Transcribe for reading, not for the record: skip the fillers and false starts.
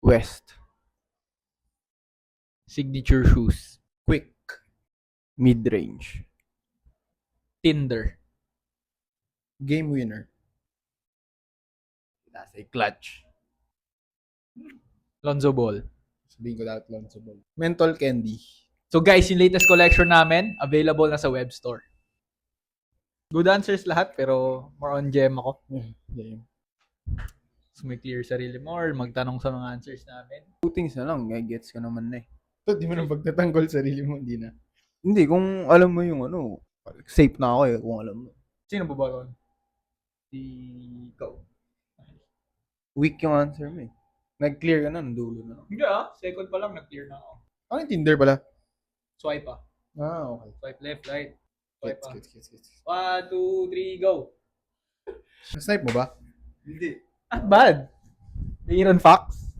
West. Signature shoes. Quick. Mid-range. Tinder. Game winner. That's a clutch. Lonzo Ball. Sabihin ko dapat Lonzo Ball. Mental candy. So guys, yung latest collection namin, available na sa web store. Good answers lahat, pero more on gem ako. Game. So may clear sarili mo or magtanong sa mga answers namin. Two things na lang. Gets ka naman na eh. So, di mo na pagtatanggol sarili mo, hindi na. Hindi, kung alam mo yung ano, safe na ako eh, kung alam mo. Sino ba ba ron? Si ikaw. Weak yung answer mo eh. Nag-clear ka na, nandulo na. Hindi ah, second pa lang nag-clear na ako. Ano yung Tinder pala? Swipe ah. Okay. Swipe left, right. Swipe ah. Gets. 1, 2, 3, go. Snipe mo ba? Hindi. Not bad. Aaron Fox.